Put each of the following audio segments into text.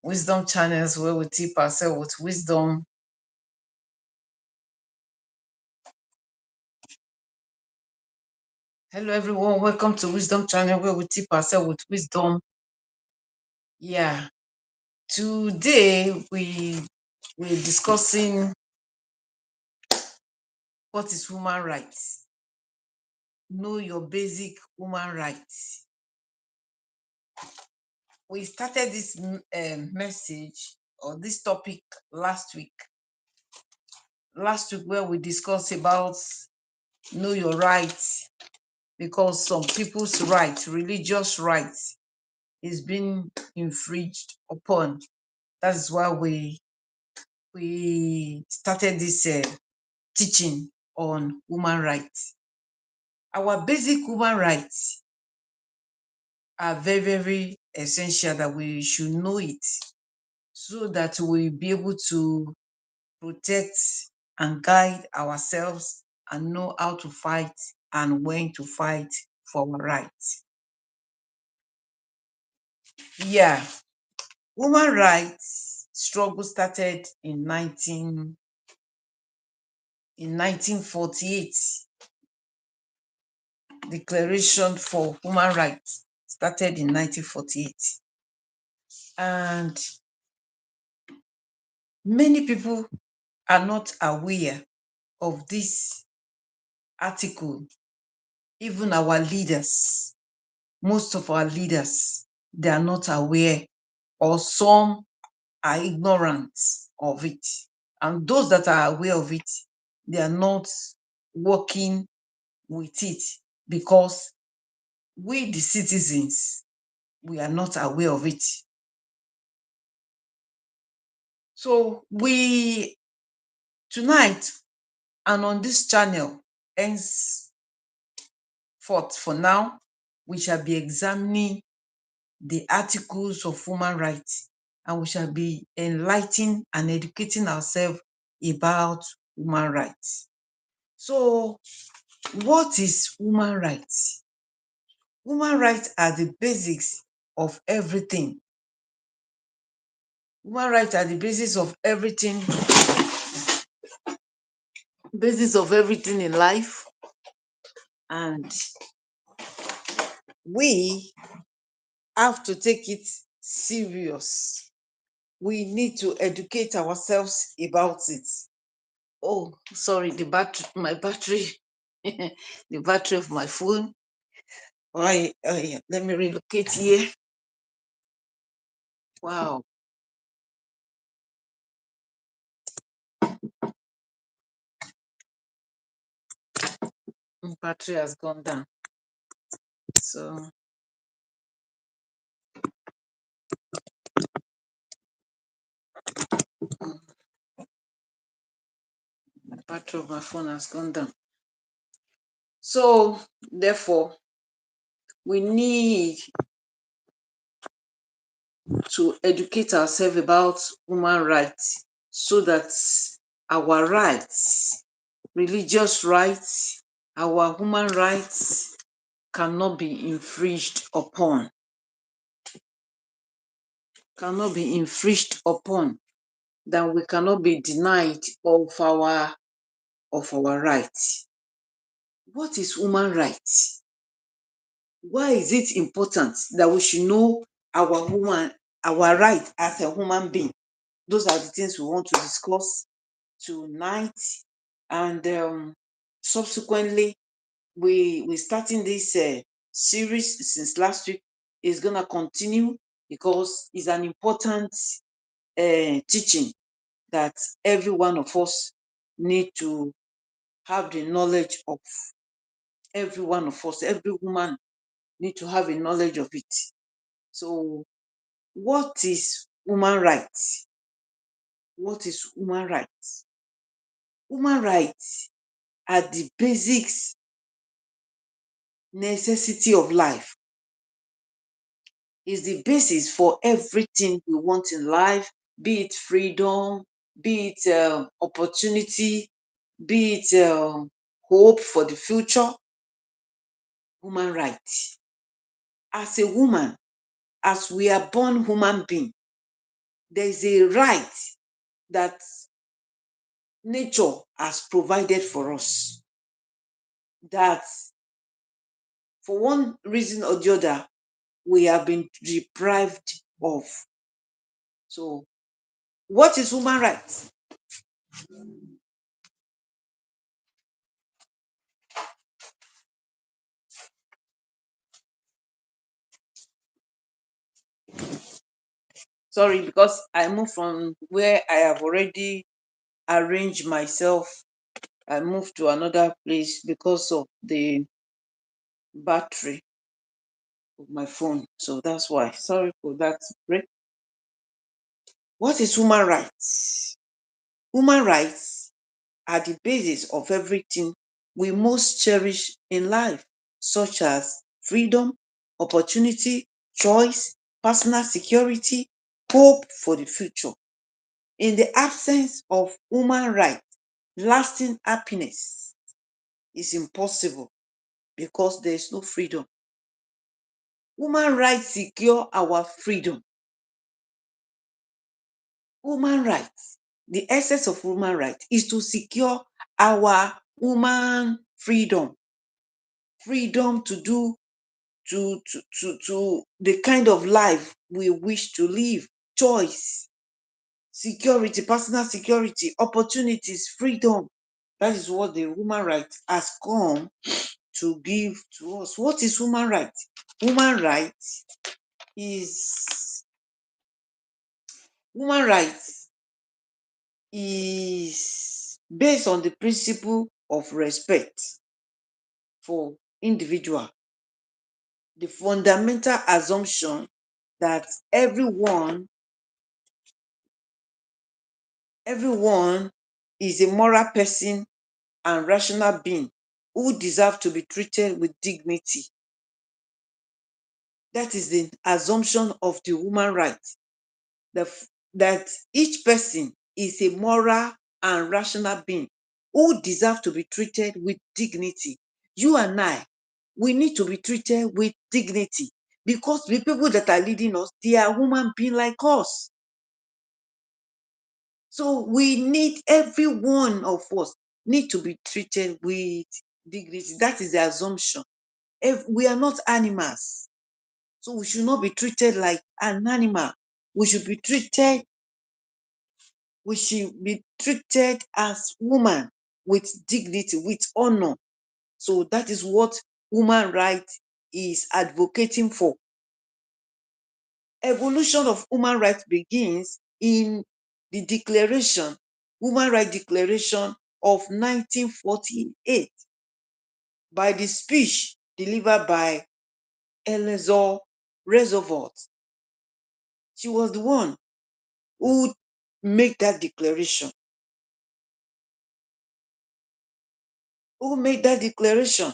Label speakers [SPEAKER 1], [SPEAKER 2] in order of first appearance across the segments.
[SPEAKER 1] wisdom channels where we tip ourselves with wisdom. Hello everyone, welcome to Wisdom Channel where we tip ourselves with wisdom. Yeah, today we're discussing what is human rights. Know your basic human rights. We started this message or this topic last week. Last week where we discussed about know your rights, because some people's rights, religious rights, is being infringed upon. That is why we started this teaching on human rights. Our basic human rights are very, very essential that we should know it so that we'll be able to protect and guide ourselves and know how to fight and when to fight for our rights. Yeah, human rights struggle started in 1948. Declaration for Human Rights started in 1948. And many people are not aware of this article. Even our leaders, most of our leaders, they are not aware, or some are ignorant of it. And those that are aware of it, they are not working with it because we, the citizens, we are not aware of it. So we tonight and on this channel, henceforth for now, we shall be examining the articles of human rights, and we shall be enlightening and educating ourselves about human rights. So, what is human rights? Human rights are the basics of everything. Human rights are the basis of everything, basis of everything in life, and we have to take it serious. We need to educate ourselves about it. Oh, sorry, the battery, my battery, the battery of my phone. Why? Yeah, let me relocate here. Wow, my battery has gone down. So, the battery of my phone has gone down. So, therefore, we need to educate ourselves about human rights so that our rights, religious rights, our human rights cannot be infringed upon. Cannot be infringed upon, that we cannot be denied of our rights. What is human rights? Why is it important that we should know our right as a human being? Those are the things we want to discuss tonight. And subsequently, we starting this series since last week. Is gonna continue because it's an important teaching that every one of us need to have the knowledge of. Every one of us, every woman need to have a knowledge of it. So, what is human rights? What is human rights? Human rights are the basics necessity of life. Is the basis for everything we want in life, be it freedom, be it opportunity, be it hope for the future. Human rights. As a woman, as we are born human being, there is a right that nature has provided for us, that for one reason or the other, we have been deprived of. So, what is human rights? Sorry, because I moved from where I have already arranged myself. I moved to another place because of the battery of my phone. So that's why. Sorry for that break. What is human rights? Human rights are the basis of everything we most cherish in life, such as freedom, opportunity, choice, personal security, hope for the future. In the absence of human rights, lasting happiness is impossible because there is no freedom. Human rights secure our freedom. Human rights, the essence of human rights is to secure our human freedom. Freedom to do to the kind of life we wish to live. Choice, security, personal security, opportunities, freedom. That is what the human rights has come to give to us. What is human rights? Human rights is human rights is based on the principle of respect for individual, the fundamental assumption that everyone is a moral person and rational being who deserve to be treated with dignity. That is the assumption of the human right, that each person is a moral and rational being who deserve to be treated with dignity. You and I, we need to be treated with dignity because the people that are leading us, they are human beings like us. So we need, every one of us need to be treated with dignity. That is the assumption. If we are not animals, so we should not be treated like an animal. We should be treated as woman with dignity, with honor. So that is what human rights is advocating for. Evolution of human rights begins in the Human Rights Declaration of 1948, by the speech delivered by Eleanor Roosevalt. She was the one who made that declaration. Who made that declaration?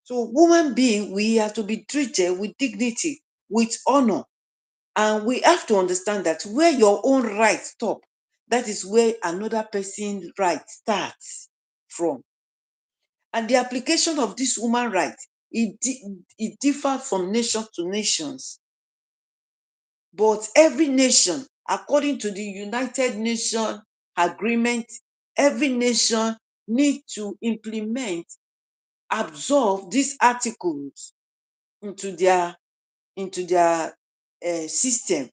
[SPEAKER 1] So, human being, we are to be treated with dignity, with honor. And we have to understand that where your own right stop, that is where another person's right starts from. And the application of this human right, it differs from nation to nations. But every nation, according to the United Nations agreement, every nation needs to absorb these articles into their system.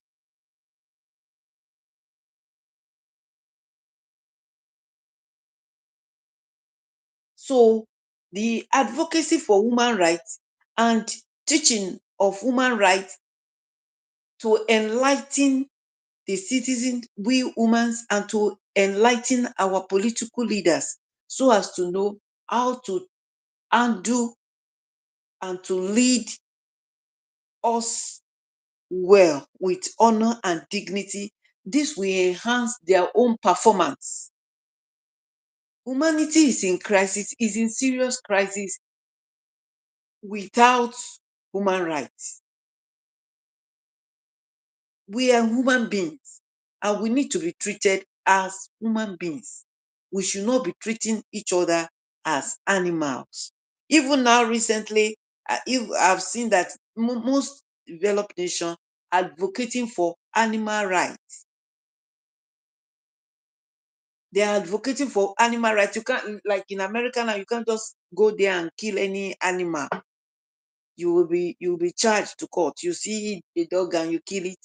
[SPEAKER 1] So the advocacy for human rights and teaching of human rights to enlighten the citizens, we humans, and to enlighten our political leaders so as to know how to handle and to lead us well with honor and dignity. This will enhance their own performance. Humanity is in crisis, is in serious crisis without human rights. We are human beings and we need to be treated as human beings. We should not be treating each other as animals. Even now, recently, I've seen that most developed nations advocating for animal rights. They are advocating for animal rights. You can't, like in America now, you can't just go there and kill any animal. You'll be charged to court. You see a dog and you kill it,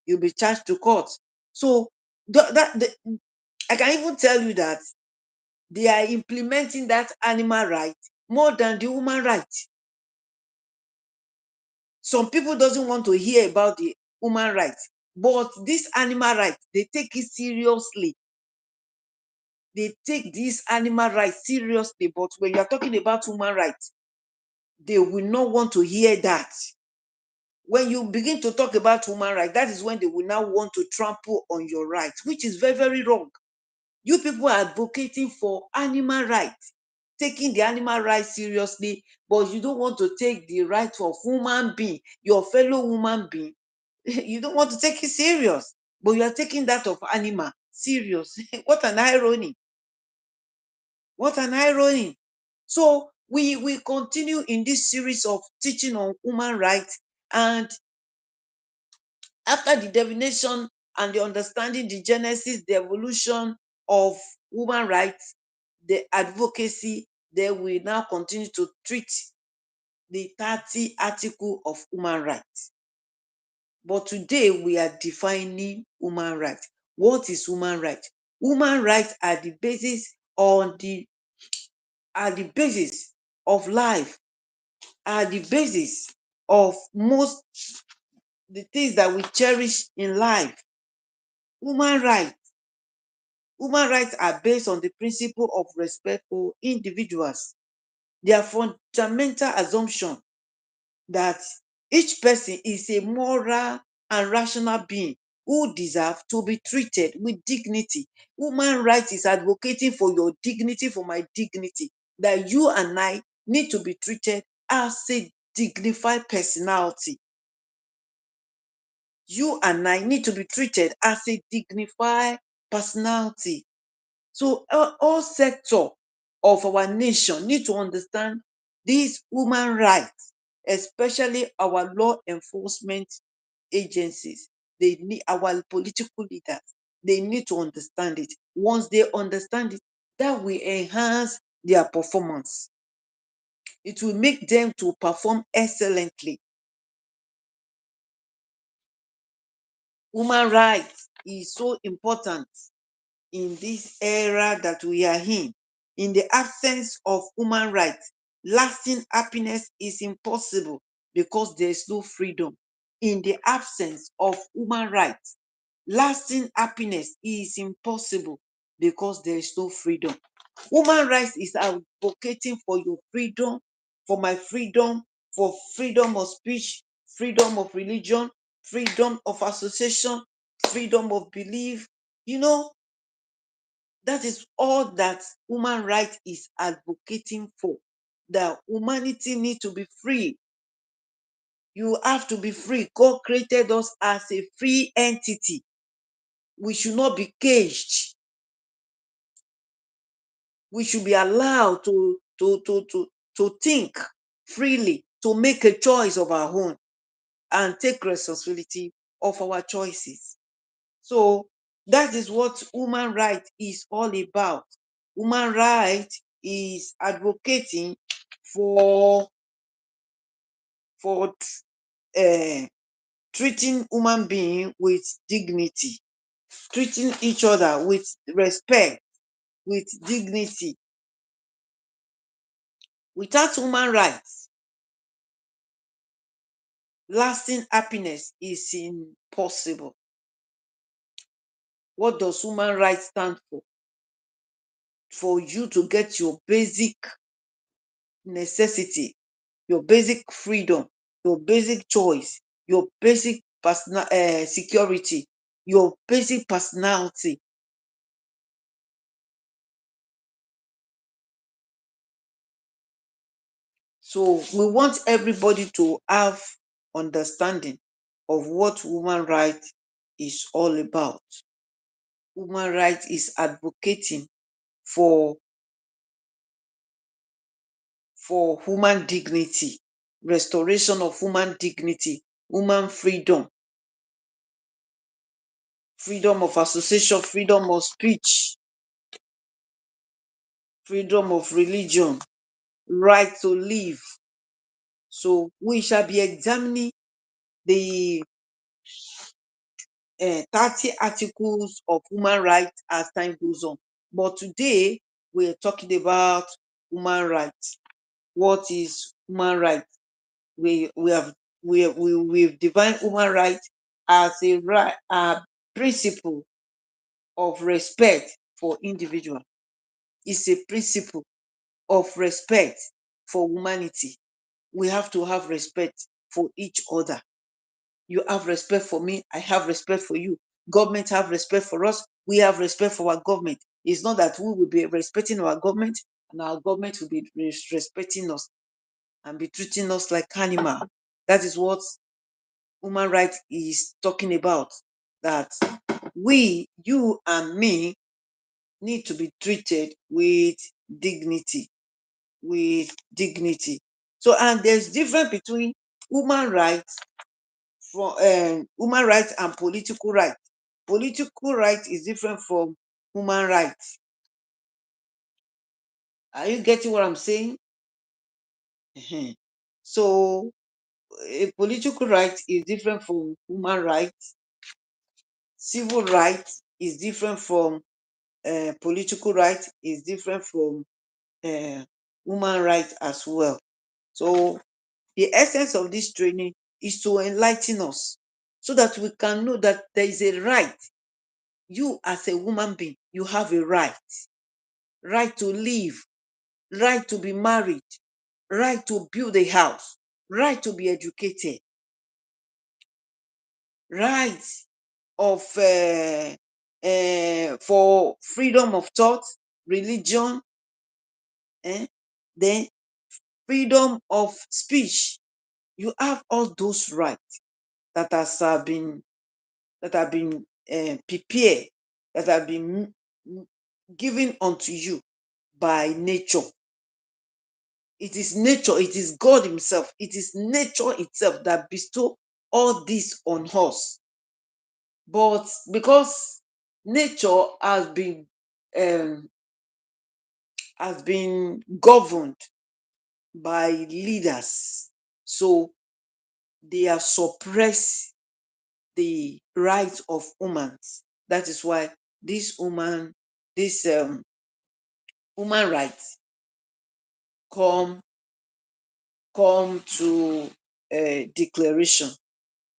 [SPEAKER 1] you'll be charged to court. So I can even tell you that they are implementing that animal right more than the human right. Some people doesn't want to hear about the human rights, but this animal right, they take it seriously. They take this animal rights seriously, but when you are talking about human rights, they will not want to hear that. When you begin to talk about human rights, that is when they will now want to trample on your rights, which is very, very wrong. You people are advocating for animal rights, taking the animal rights seriously, but you don't want to take the rights of human being, your fellow human being. You don't want to take it serious, but you are taking that of animal serious. What an irony. What an irony. So we continue in this series of teaching on human rights, and after the definition and the understanding the genesis, the evolution of human rights, the advocacy, then we now continue to treat the 30 article of human rights. But today we are defining human rights. What is human rights? Human rights are the basis of life, are the basis of most the things that we cherish in life. Human rights. Human rights are based on the principle of respect for individuals. They are fundamental assumption that each person is a moral and rational being who deserve to be treated with dignity. Human rights is advocating for your dignity, for my dignity, that you and I need to be treated as a dignified personality. You and I need to be treated as a dignified personality. So all sector of our nation need to understand these human rights, especially our law enforcement agencies. They need our political leaders. They need to understand it. Once they understand it, that will enhance their performance. It will make them to perform excellently. Human rights is so important in this era that we are in. In the absence of human rights, lasting happiness is impossible because there is no freedom. In the absence of human rights, lasting happiness is impossible because there is no freedom. Human rights is advocating for your freedom, for my freedom, for freedom of speech, freedom of religion, freedom of association, freedom of belief. You know, that is all that human rights is advocating for. That humanity needs to be free. You have to be free. God created us as a free entity. We should not be caged. We should be allowed to think freely, to make a choice of our own and take responsibility of our choices. So that is what human rights is all about. Human rights is advocating for uh, treating human being with dignity, treating each other with respect, with dignity. Without human rights, lasting happiness is impossible. What does human rights stand for? For you to get your basic necessity, your basic freedom, your basic choice, your basic personal security, your basic personality. So we want everybody to have understanding of what human rights is all about. Human rights is advocating for human dignity, restoration of human dignity, human freedom. freedom of association, freedom of speech, freedom of religion, right to live. So we shall be examining the 30 articles of human rights as time goes on. But today we're talking about human rights. What is human rights? We've defined human rights as a right, a principle of respect for individual. It's a principle of respect for humanity. We have to have respect for each other. You have respect for me, I have respect for you. Government have respect for us, we have respect for our government. It's not that we will be respecting our government and our government will be respecting us and be treating us like animal. That is what human rights is talking about. That we, you and me, need to be treated with dignity, with dignity. So, and there's difference between human rights from human rights and political rights. Political right is different from human rights. Are you getting what I'm saying? Ehen. So a political right is different from human rights. Civil rights is different from political rights, is different from uh, human rights as well. So the essence of this training is to enlighten us so that we can know that there is a right. You as a human being, you have a right. Right to live, right to be married, right to build a house, right to be educated, right of for freedom of thought, religion, eh? Then freedom of speech. You have all those rights that have been prepared, that have been given unto you by nature. It is nature, it is God Himself, it is nature itself that bestow all this on us. But because nature um, has been governed by leaders, so they have suppressed the rights of humans. That is why this human rights come to declaration.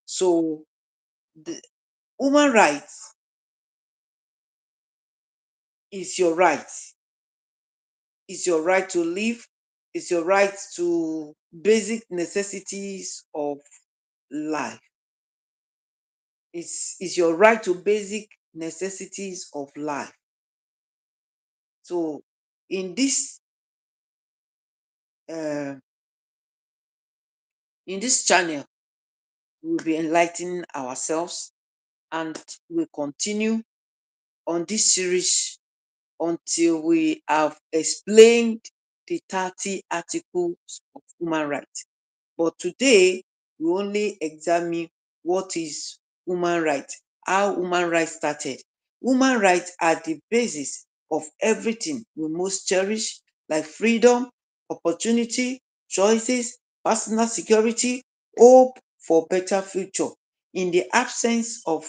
[SPEAKER 1] So the human rights is your right. It's your right to live. It's your right to basic necessities of life. It's your right to basic necessities of life. So in uh, this channel, we'll be enlightening ourselves and we'll continue on this series until we have explained the 30 articles of human rights. But today, we only examine what is human rights, how human rights started. Human rights are the basis of everything we most cherish, like freedom, opportunity, choices, personal security, hope for better future. In the absence of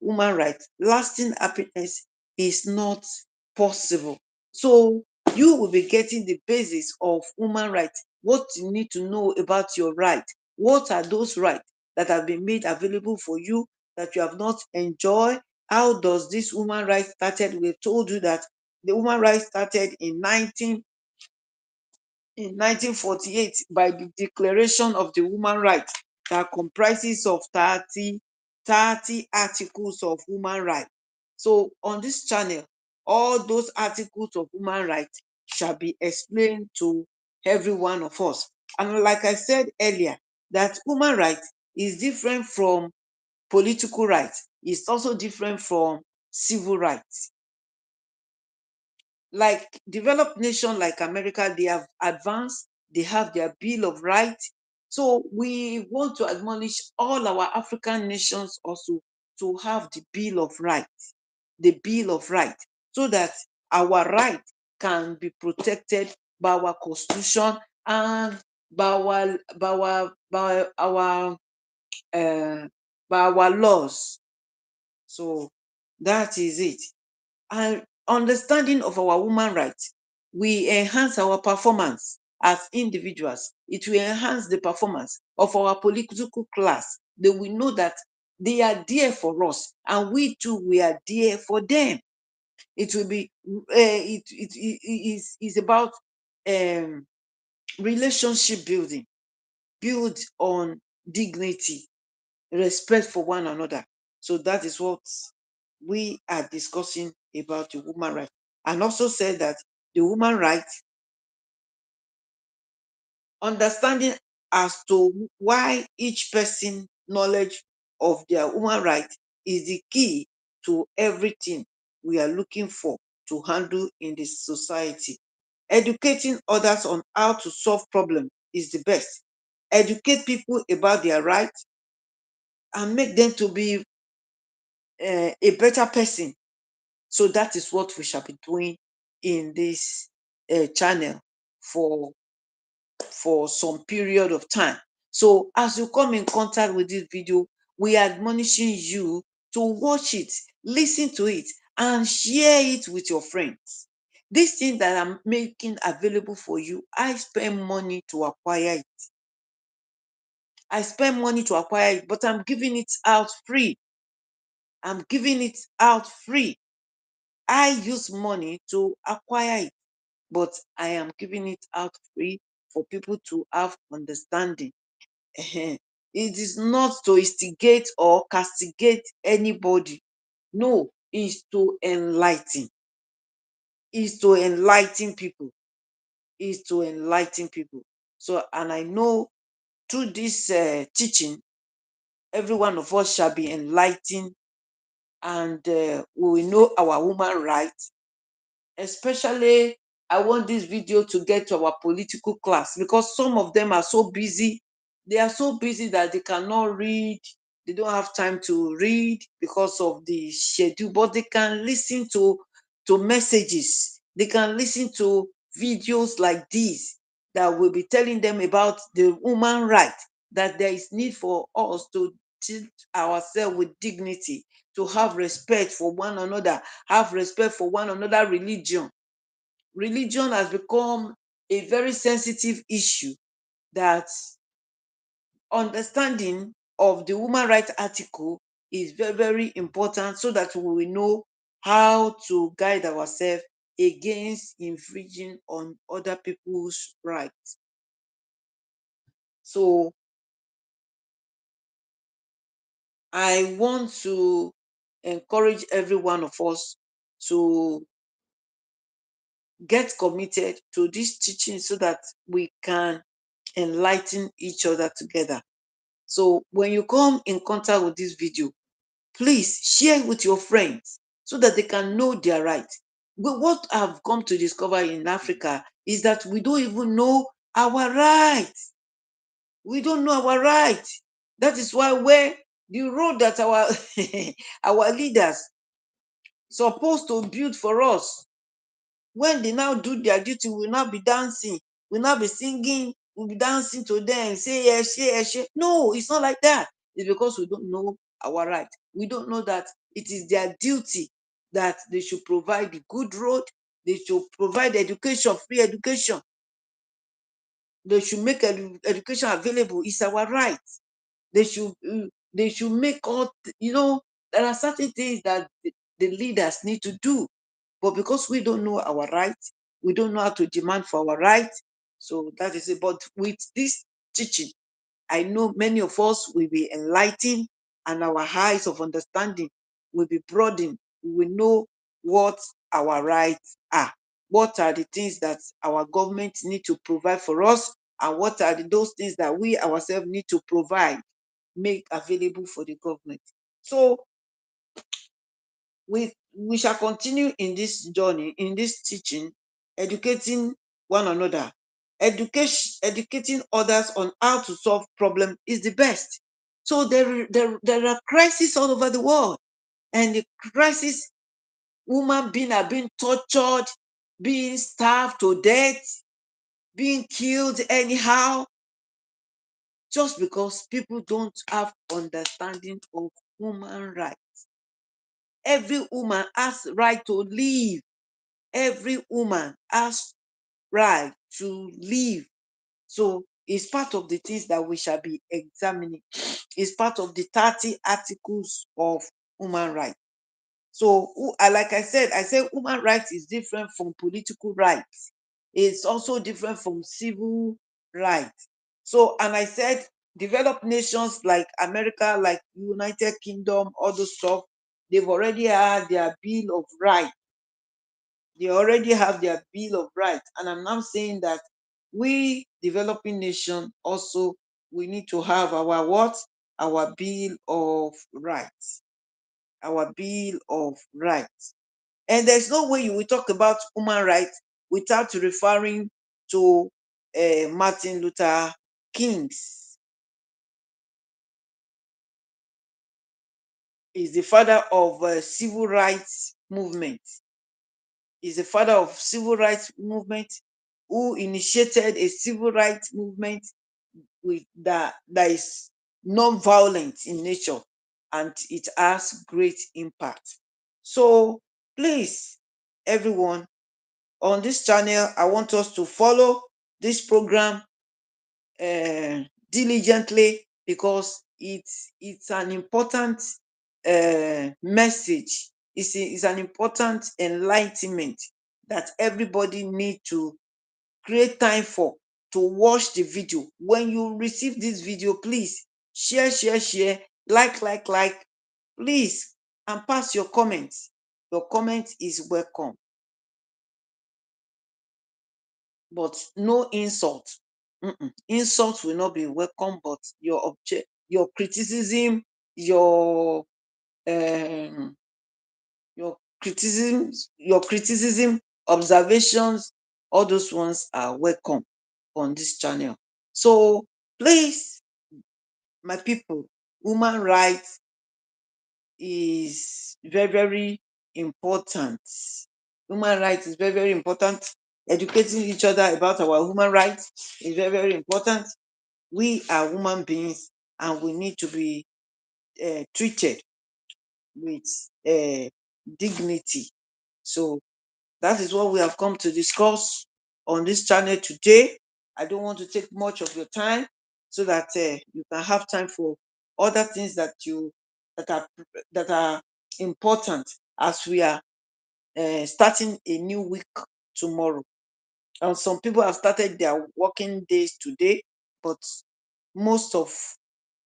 [SPEAKER 1] human rights, lasting happiness is not possible. So you will be getting the basis of human rights, what you need to know about your right. What are those rights that have been made available for you that you have not enjoyed? How does this human right started? We told you that the human right started in 1948 by the Declaration of the Human Rights that comprises of 30 articles of human rights. So on this channel, all those articles of human rights shall be explained to every one of us. And like I said earlier, that human rights is different from political rights. It's also different from civil rights. Like developed nation like America, they have advanced, they have their Bill of Rights. So we want to acknowledge all our African nations also to have the Bill of Rights, so that our right can be protected by our constitution and uh, by our laws. So that is it. And understanding of our human rights will enhance our performance as individuals. It will enhance the performance of our political class. They will know that they are there for us, and we too, we are there for them. It will be is about um, relationship building, build on dignity, respect for one another. So that is what we are discussing about the human right. And also said that the human right, understanding as to why each person knowledge of their human right is the key to everything we are looking for to handle in the society. Educating others on how to solve problems is the best. Educate people about their rights and make them to be a better person. So that is what we shall be doing in this channel for some period of time. So as you come in contact with this video, we are admonishing you to watch it, listen to it, and share it with your friends. This thing that I'm making available for you, I spend money to acquire it. I spend money to acquire it, but I'm giving it out free. I'm giving it out free. I use money to acquire it, but I am giving it out free for people to have understanding. It is not to instigate or castigate anybody. No, it's to enlighten. It's to enlighten people. It's to enlighten people. So, and I know through this teaching, every one of us shall be enlightened, and we will know our human rights. Especially, I want this video to get to our political class, because some of them are so busy. They are so busy that they cannot read. They don't have time to read because of the schedule, but they can listen to messages. They can listen to videos like this that will be telling them about the human right, that there is need for us to treat ourselves with dignity, to have respect for one another, have respect for one another religion. Religion has become a very sensitive issue, that understanding of the human rights article is very, very important, so that we will know how to guide ourselves against infringing on other people's rights. So I want to encourage every one of us to get committed to this teaching, so that we can enlighten each other together. So when you come in contact with this video, please share it with your friends so that they can know their right. But what I've come to discover in Africa is that we don't even know our rights. We don't know our rights. That is why where the road that our our leaders supposed to build for us, when they now do their duty, we will now be dancing, we will now be singing, we'll be dancing to them, say yes, yes, yes. No, it's not like that. It's because we don't know our right. We don't know that it is their duty that they should provide the good road, they should provide education, free education, they should make education available. It's our right. They should make all, there are certain things that the leaders need to do. But because we don't know our rights, we don't know how to demand for our rights. So that is it. But with this teaching, I know many of us will be enlightened, and our eyes of understanding will be broadened. We will know what our rights are. What are the things that our government need to provide for us, and what are those things that we ourselves need to provide, make available for the government. So we shall continue in this journey, in this teaching, educating one another. Educating others on how to solve problem is the best. So there are crises all over the world, and the crisis, women are being tortured, being starved to death, being killed anyhow, just because people don't have understanding of human rights. Every woman has right to live. Every woman has right to live. So it's part of the things that we shall be examining. It's part of the 30 articles of human rights. So, like I said human rights is different from political rights. It's also different from civil rights. So, and I said developed nations like America, like United Kingdom, all those stuff, they've already had their Bill of Rights. They already have their Bill of Rights. And I'm now saying that we developing nation also, we need to have our what? Our Bill of Rights. Our Bill of Rights. And there's no way you will talk about human rights without referring to Martin Luther King's. He's the father of civil rights movement. He's the father of civil rights movement, who initiated a civil rights movement with that is non-violent in nature, and it has great impact. So please, everyone, on this channel, I want us to follow this program diligently, because it's an important message. It's an important enlightenment that everybody need to create time for, to watch the video. When you receive this video, please share, like, please, and pass your comments. Your comment is welcome, but no insult. Insult will not be welcome, but your criticism, your um, your criticism, observations, all those ones are welcome on this channel. So please, my people, human rights is very, very important. Human rights is very, very important. Educating each other about our human rights is very, very important. We are human beings, and we need to be treated with dignity. So that is what we have come to discuss on this channel today. I don't want to take much of your time, so that you can have time for other things that are that are important, as we are starting a new week tomorrow. And some people have started their working days today, but most of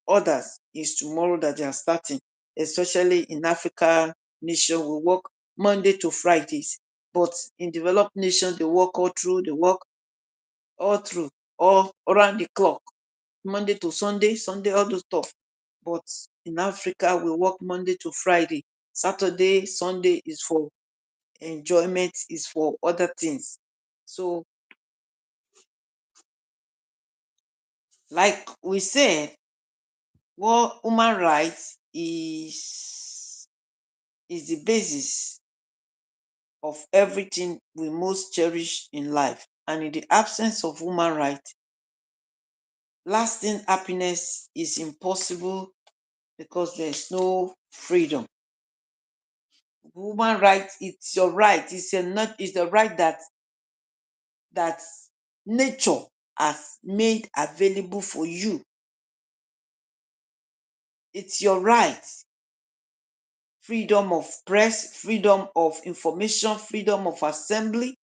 [SPEAKER 1] others is tomorrow that they are starting. Especially in Africa nation, we work Monday to Fridays, but in developed nation, they work all through. They work all through, all around the clock, Monday to Sunday, Sunday, all those stuff. But in Africa, we work Monday to Friday. Saturday, Sunday is for enjoyment, is for other things. So, like we said, what human rights is the basis of everything we most cherish in life. And in the absence of human rights, lasting happiness is impossible, because there's no freedom. Human rights, it's your right. It's the right that nature has made available for you. It's your right. Freedom of press, freedom of information, freedom of assembly.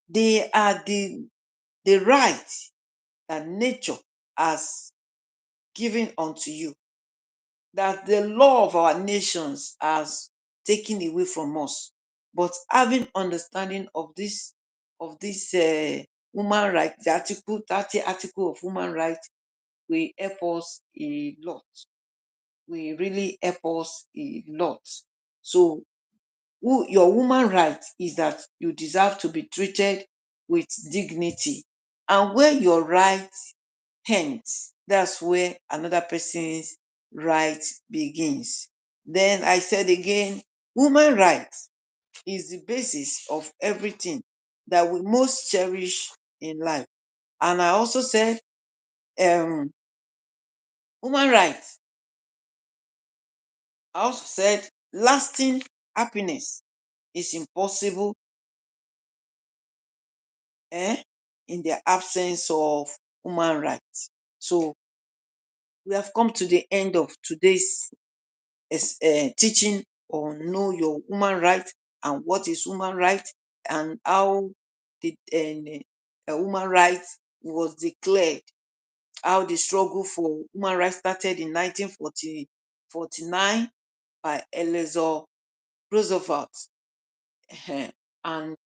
[SPEAKER 1] They are the right that nature has given unto you, that the law of our nations has taken away from us. But having understanding of this human right, the article 30 article of human right, will help us a lot. Will really help us a lot. So your human right is that you deserve to be treated with dignity. And where your right ends, that's where another person's right begins. Then I said again, woman rights is the basis of everything that we most cherish in life. And I also said, woman rights, I also said, lasting happiness is impossible eh, in the absence of human rights. So we have come to the end of today's teaching on know your human right and what is human right and how the human rights was declared, how the struggle for human rights started in 1949 by Eleanor Roosevalt, and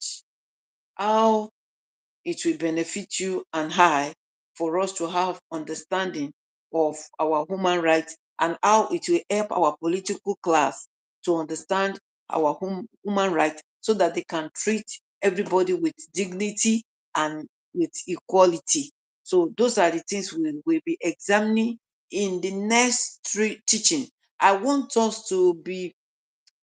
[SPEAKER 1] how it will benefit you and I for us to have understanding of our human rights and how it will help our political class to understand our human rights so that they can treat everybody with dignity and with equality. So those are the things we will be examining in the next three teaching. I want us to be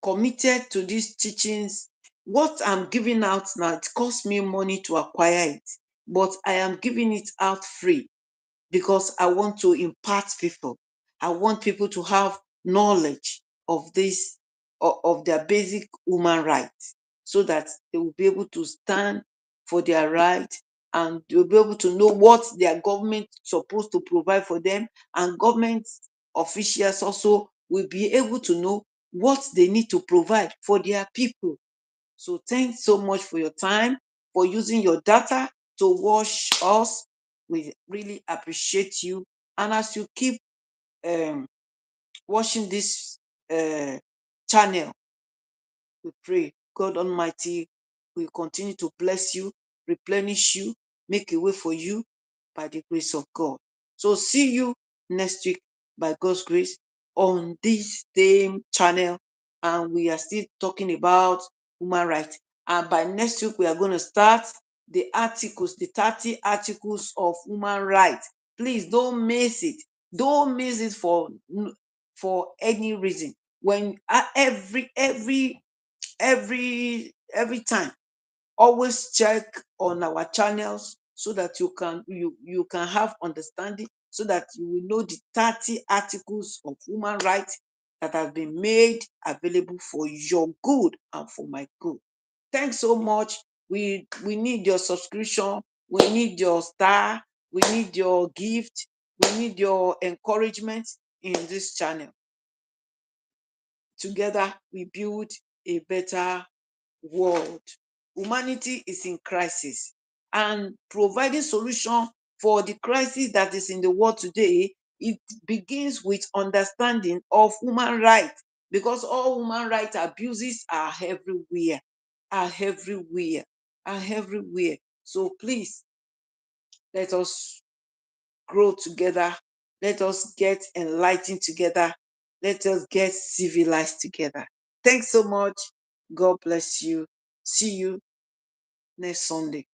[SPEAKER 1] committed to these teachings. What I'm giving out now, it costs me money to acquire it, but I am giving it out free because I want to impart people. I want people to have knowledge of this, of their basic human rights, so that they will be able to stand for their right and they'll be able to know what their government is supposed to provide for them, and government officials also will be able to know what they need to provide for their people. So thanks so much for your time, for using your data to watch us. We really appreciate you. And as you keep um, watching this channel, we pray God Almighty will continue to bless you, replenish you, make a way for you by the grace of God. So see you next week by God's grace on this same channel. And we are still talking about human rights. And by next week, we are going to start the articles, the 30 articles of human rights. Please don't miss it. Don't miss it for any reason. When every time, always check on our channels so that you can have understanding, so that you will know the 30 articles of human rights that have been made available for your good and for my good. Thanks so much. We need your subscription, we need your star, we need your gift, we need your encouragement in this channel. Together we build a better world. Humanity is in crisis, and providing solution for the crisis that is in the world today, it begins with understanding of human rights, because all human rights abuses are everywhere, are everywhere, are everywhere. So please, let us grow together. Let us get enlightened together. Let us get civilized together. Thanks so much. God bless you. See you next Sunday.